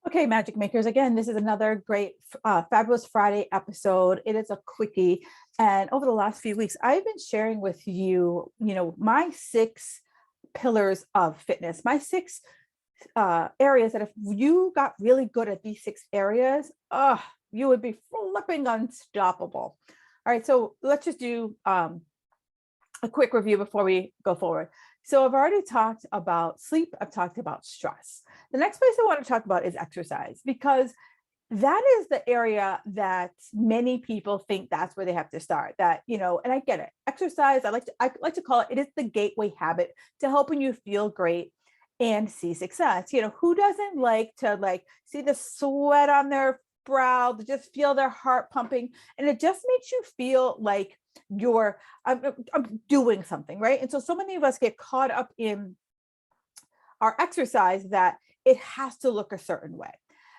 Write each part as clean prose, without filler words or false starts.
Okay, Magic Makers, again, this is another great Fabulous Friday episode. It is a quickie. And over the last few weeks, I've been sharing with you, my 6 pillars of fitness, my 6 areas that if you got really good at these 6 areas, you would be flipping unstoppable. All right, so let's just do a quick review before we go forward. So I've already talked about sleep. I've talked about stress. The next place I want to talk about is exercise, because that is the area that many people think that's where they have to start. That, and I get it. Exercise, I like to call it is the gateway habit to helping you feel great and see success. Who doesn't like to see the sweat on their brow, to just feel their heart pumping, and it just makes you feel like I'm doing something, right? And so many of us get caught up in our exercise that it has to look a certain way.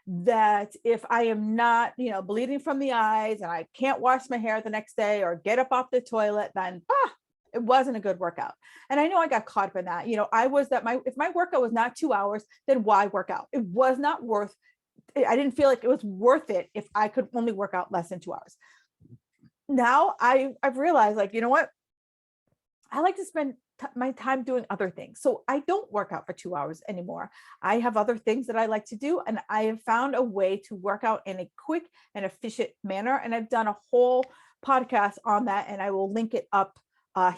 That if I am not, bleeding from the eyes and I can't wash my hair the next day or get up off the toilet, then it wasn't a good workout. And I know I got caught up in that. If my workout was not 2 hours, then why work out? It was not worth. I didn't feel like it was worth it if I could only work out less than 2 hours. Now I've realized, what? I like to spend my time doing other things. So I don't work out for 2 hours anymore. I have other things that I like to do. And I have found a way to work out in a quick and efficient manner. And I've done a whole podcast on that. And I will link it up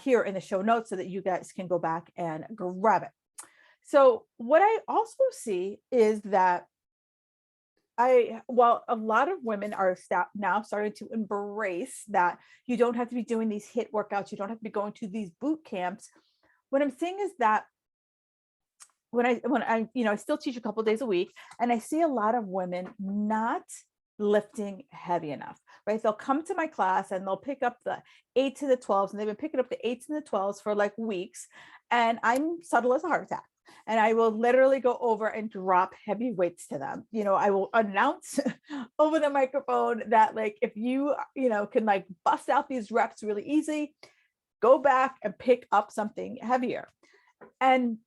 here in the show notes so that you guys can go back and grab it. So what I also see is that a lot of women are now starting to embrace that you don't have to be doing these HIIT workouts. You don't have to be going to these boot camps. What I'm saying is that when I still teach a couple of days a week, and I see a lot of women not lifting heavy enough, right? They'll come to my class and they'll pick up the 8 to the 12s, and they've been picking up the 8s and the 12s for weeks. And I'm subtle as a heart attack. And I will literally go over and drop heavy weights to them. I will announce over the microphone that if you, can bust out these reps really easy, go back and pick up something heavier. And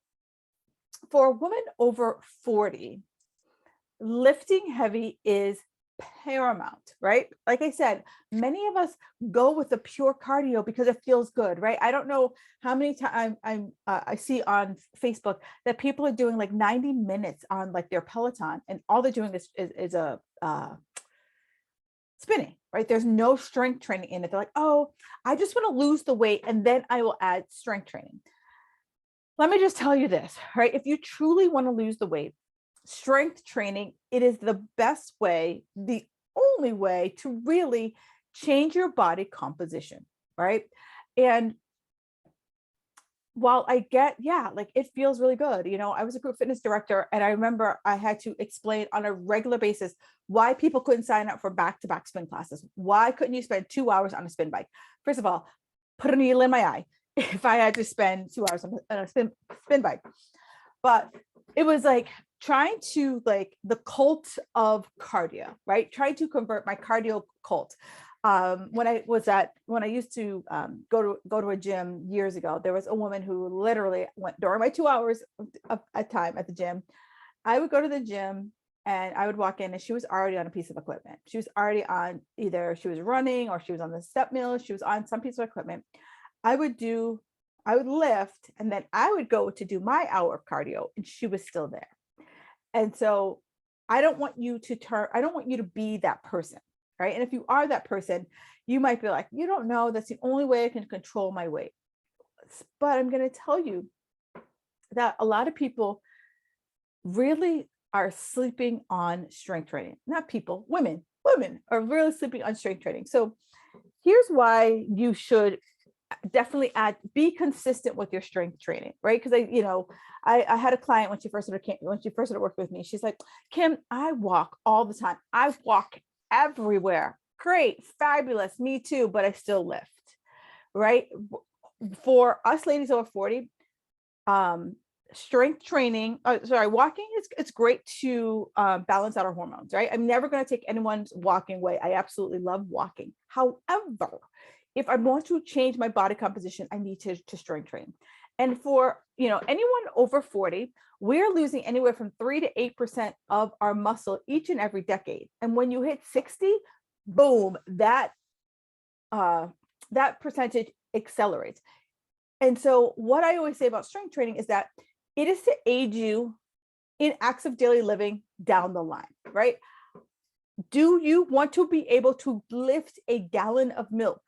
for a woman over 40, lifting heavy is paramount, right? Like I said, many of us go with the pure cardio because it feels good, right? I don't know how many times I see on Facebook that people are doing 90 minutes on their Peloton, and all they're doing is spinning, right? There's no strength training in it. They're like, oh, I just want to lose the weight and then I will add strength training. Let me just tell you this, right? If you truly want to lose the weight, strength training, it is the best way, the only way to really change your body composition, right? And while I get, it feels really good. I was a group fitness director, and I remember I had to explain on a regular basis why people couldn't sign up for back-to-back spin classes. Why couldn't you spend 2 hours on a spin bike? First of all, put a needle in my eye if I had to spend 2 hours on a spin bike. But it was trying to the cult of cardio, right? Trying to convert my cardio cult. When I used to go to a gym years ago, there was a woman who literally went during my 2 hours of time at the gym. I would go to the gym and I would walk in, and she was already on a piece of equipment. She was already on, either she was running or she was on the step mill. She was on some piece of equipment. I would lift, and then I would go to do my hour of cardio, and she was still there. And so I don't want you to be that person, right? And if you are that person, you might be like, you don't know, that's the only way I can control my weight. But I'm going to tell you that a lot of people really are sleeping on strength training. Not people, women are really sleeping on strength training. So here's why you should definitely be consistent with your strength training, right? Because I had a client when she first started working with me. She's like, Kim, I walk all the time. I walk everywhere. Great, fabulous, me too, but I still lift, right? For us ladies over 40, strength training, walking it's great to balance out our hormones, right? I'm never going to take anyone's walking away. I absolutely love walking. However, if I want to change my body composition, I need to strength train. And for anyone over 40, we're losing anywhere from 3 to 8% of our muscle each and every decade. And when you hit 60, boom, that percentage accelerates. And so what I always say about strength training is that it is to aid you in acts of daily living down the line, right? Do you want to be able to lift a gallon of milk?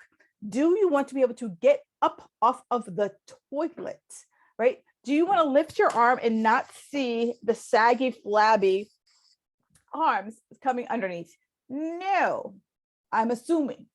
Do you want to be able to get up off of the toilet, right? Do you want to lift your arm and not see the saggy, flabby arms coming underneath? No, I'm assuming.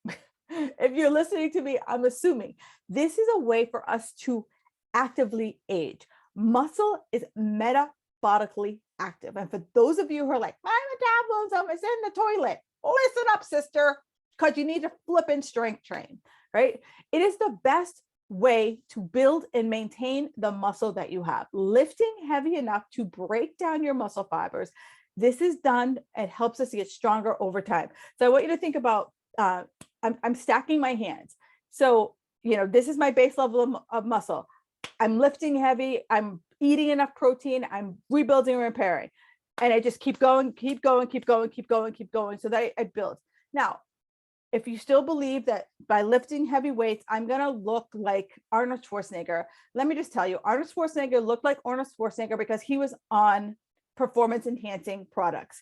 If you're listening to me, I'm assuming this is a way for us to actively age. Muscle is metabolically active. And for those of you who are like, my metabolism is in the toilet, listen up, sister, because you need to flip and strength train, right? It is the best way to build and maintain the muscle that you have. Lifting heavy enough to break down your muscle fibers. This is done. It helps us to get stronger over time. So I want you to think about, I'm stacking my hands. So, this is my base level of muscle. I'm lifting heavy. I'm eating enough protein. I'm rebuilding and repairing. And I just keep going so that I build. Now, if you still believe that by lifting heavy weights, I'm going to look like Arnold Schwarzenegger, let me just tell you, Arnold Schwarzenegger looked like Arnold Schwarzenegger because he was on performance enhancing products.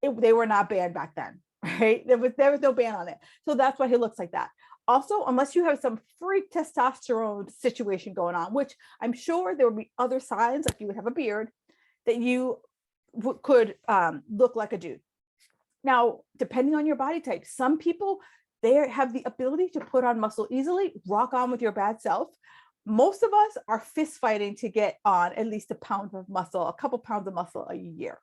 They were not banned back then, right? There was no ban on it. So that's why he looks like that. Also, unless you have some freak testosterone situation going on, which I'm sure there would be other signs, like you would have a beard, that you could look like a dude. Now, depending on your body type, some people, they have the ability to put on muscle easily, rock on with your bad self. Most of us are fist fighting to get on at least a pound of muscle, a couple pounds of muscle a year.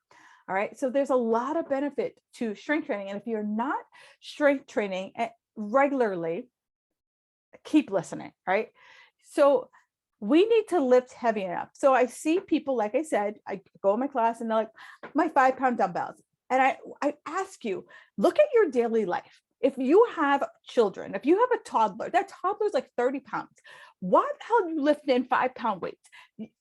All right. So there's a lot of benefit to strength training. And if you're not strength training regularly, keep listening. Right. So we need to lift heavy enough. So I see people, like I said, I go in my class and they're like, my 5-pound dumbbells. And I ask you, look at your daily life. If you have children, if you have a toddler, that toddler's like 30 pounds. Why the hell are you lifting in 5-pound weights?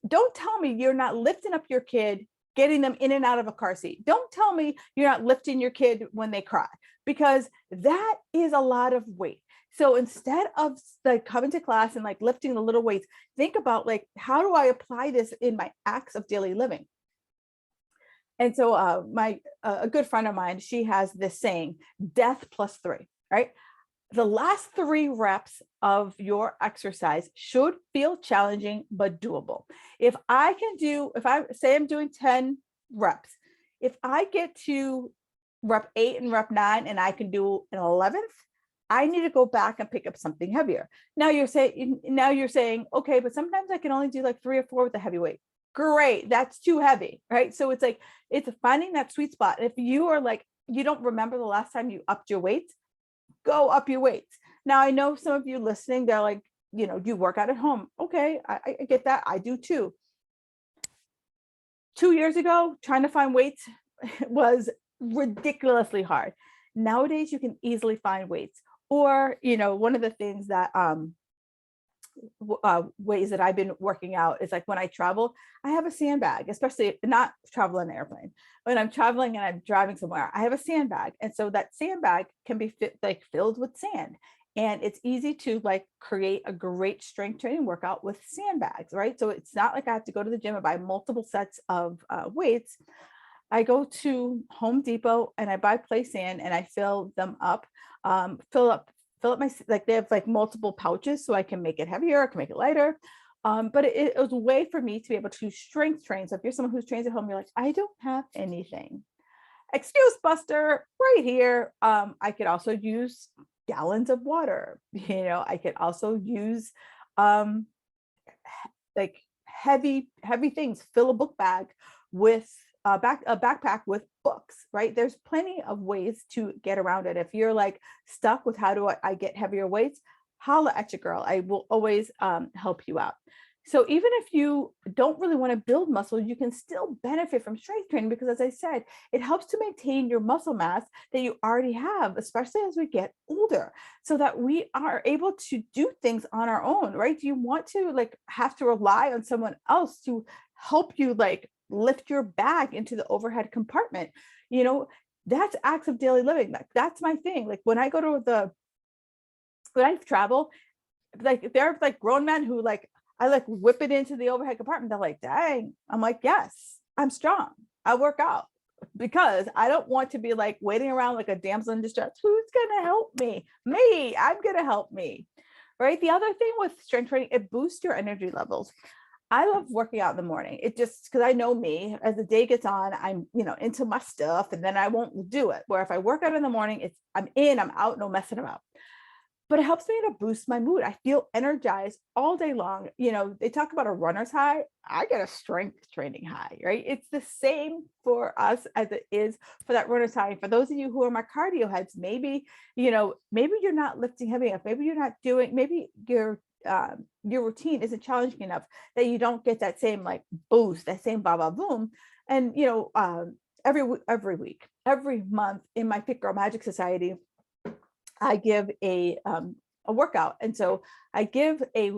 Don't tell me you're not lifting up your kid, getting them in and out of a car seat. Don't tell me you're not lifting your kid when they cry, because that is a lot of weight. So instead of like coming to class and like lifting the little weights, think about like, how do I apply this in my acts of daily living? And so a good friend of mine, she has this saying, death plus 3, right? The last 3 reps of your exercise should feel challenging, but doable. If I say I'm doing 10 reps, if I get to rep 8 and rep 9 and I can do an 11th, I need to go back and pick up something heavier. Now you're saying, okay, but sometimes I can only do like 3 or 4 with a heavy weight. Great, that's too heavy, right? So it's like, it's finding that sweet spot. If you are like, you don't remember the last time you upped your weights, go up your weights. Now, I know some of you listening, they're like, you work out at home. Okay, I get that. I do too. 2 years ago, trying to find weights was ridiculously hard. Nowadays, you can easily find weights. Or, one of the things that ways that I've been working out is like when I travel, I have a sandbag, especially not travel on an airplane. When I'm traveling and I'm driving somewhere, I have a sandbag. And so that sandbag can be filled with sand. And it's easy to like create a great strength training workout with sandbags, right? So it's not like I have to go to the gym and buy multiple sets of weights. I go to Home Depot and I buy play sand and I fill them up, fill up my, like they have like multiple pouches so I can make it heavier, I can make it lighter. But it was a way for me to be able to strength train. So if you're someone who's trains at home, you're like, I don't have anything. Excuse buster right here. I could also use gallons of water. I could also use like heavy things, fill a book bag with a backpack with books, right? There's plenty of ways to get around it. If you're like stuck with how do I get heavier weights, holla at your girl. I will always help you out. So even if you don't really want to build muscle, you can still benefit from strength training because, as I said, it helps to maintain your muscle mass that you already have, especially as we get older, so that we are able to do things on our own, right? Do you want to like have to rely on someone else to help you like lift your bag into the overhead compartment? You know, that's acts of daily living. Like that's my thing. Like when I travel, like there are like grown men who like I like whip it into the overhead compartment. They're like, dang. I'm like, yes, I'm strong. I work out because I don't want to be like waiting around like a damsel in distress. Who's gonna help me? Me, I'm gonna help me. Right. The other thing with strength training, it boosts your energy levels. I love working out in the morning. It just because I know me, as the day gets on, I'm, into my stuff and then I won't do it. Where if I work out in the morning, I'm in, I'm out, no messing about, but it helps me to boost my mood. I feel energized all day long. They talk about a runner's high. I get a strength training high, right? It's the same for us as it is for that runner's high. For those of you who are my cardio heads, maybe you're not lifting heavy enough. Maybe you're not doing, maybe your routine isn't challenging enough that you don't get that same like boost, that same ba ba boom. And every week, every month in my Fit Girl Magic Society, I give a workout. And so I give a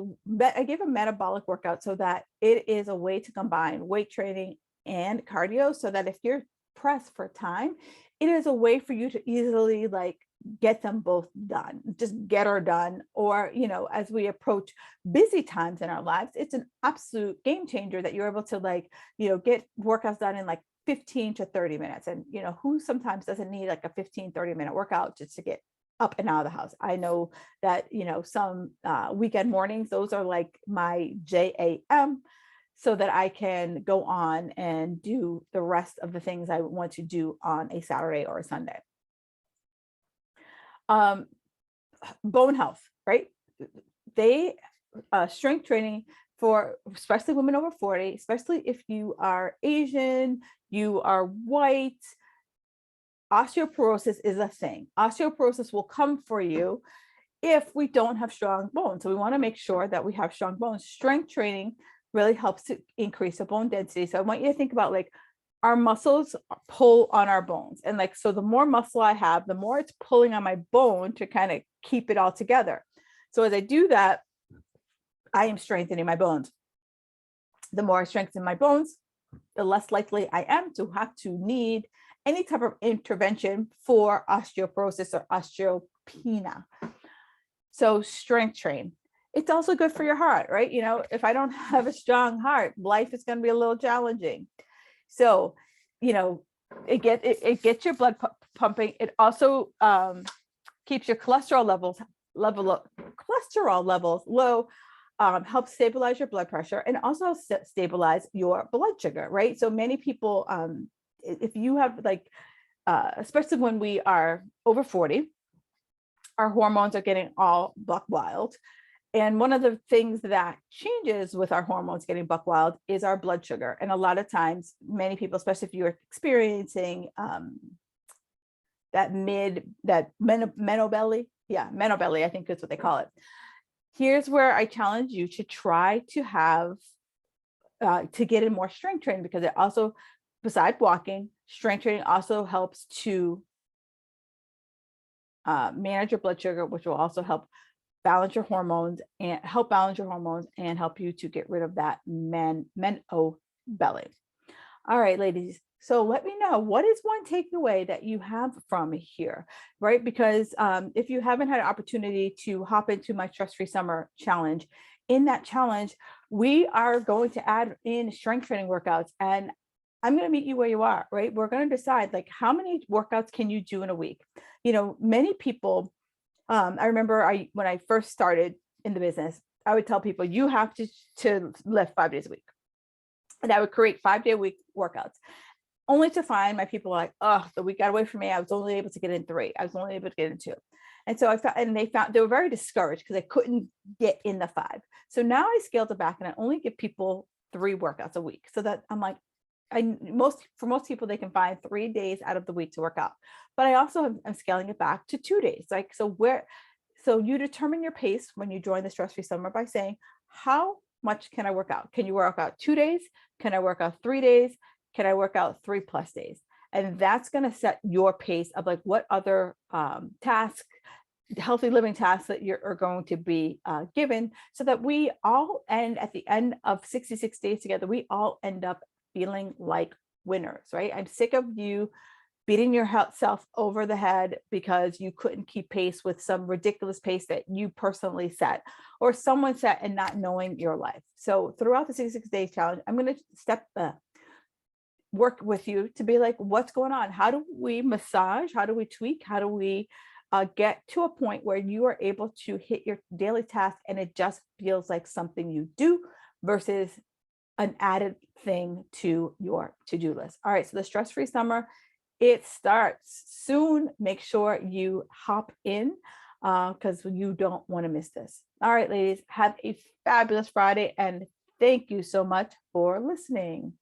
metabolic workout so that it is a way to combine weight training and cardio, so that if you're pressed for time, it is a way for you to easily like get them both done, just get her done. Or, as we approach busy times in our lives, it's an absolute game changer that you're able to like, get workouts done in like 15 to 30 minutes. And, who sometimes doesn't need like a 15-30 minute workout just to get up and out of the house. I know that, some weekend mornings, those are like my JAM, so that I can go on and do the rest of the things I want to do on a Saturday or a Sunday. Bone health, right? They strength training for especially women over 40, especially if you are Asian, you are white. Osteoporosis is a thing. Osteoporosis will come for you if we don't have strong bones. So we want to make sure that we have strong bones. Strength training really helps to increase the bone density. So I want you to think about like our muscles pull on our bones. And like, so the more muscle I have, the more it's pulling on my bone to kind of keep it all together. So as I do that, I am strengthening my bones. The more I strengthen my bones, the less likely I am to have to need any type of intervention for osteoporosis or osteopenia. So strength train. It's also good for your heart, right? If I don't have a strong heart, life is going to be a little challenging. So, it gets your blood pumping. It also keeps your cholesterol levels low, helps stabilize your blood pressure, and also stabilize your blood sugar, right? So many people, if you have like, especially when we are over 40, our hormones are getting all buck wild. And one of the things that changes with our hormones getting buck wild is our blood sugar. And a lot of times, many people, especially if you're experiencing menobelly, I think is what they call it. Here's where I challenge you to try to have, to get in more strength training, because it also, besides walking, strength training also helps to manage your blood sugar, which will also help balance your hormones and help you to get rid of that belly. All right, ladies. So let me know, what is one takeaway that you have from here, right? Because if you haven't had an opportunity to hop into my stress-free summer challenge, in that challenge, we are going to add in strength training workouts, and I'm going to meet you where you are, right? We're going to decide like how many workouts can you do in a week? Many people, I remember when I first started in the business, I would tell people you have to lift 5 days a week. And I would create 5-day a week workouts, only to find my people like, oh, the week got away from me. I was only able to get in 3. I was only able to get in 2. And so they were very discouraged because I couldn't get in the 5. So now I scaled it back and I only give people 3 workouts a week, so that I'm like, for most people, they can find 3 days out of the week to work out. But I also am scaling it back to 2 days. So you determine your pace when you join the stress-free summer by saying, how much can I work out? Can you work out 2 days? Can I work out 3 days? Can I work out 3+ days? And that's going to set your pace of like what other tasks, healthy living tasks that you're going to be given, so that we all end at the end of 66 days together, we all end up feeling like winners, right? I'm sick of you beating yourself over the head because you couldn't keep pace with some ridiculous pace that you personally set or someone set and not knowing your life. So throughout the 66 days challenge, I'm going to work with you to be like, what's going on? How do we massage? How do we tweak? How do we get to a point where you are able to hit your daily task and it just feels like something you do versus an added thing to your to-do list. All right, so the stress-free summer, it starts soon. Make sure you hop in because you don't want to miss this. All right, ladies, have a fabulous Friday and thank you so much for listening.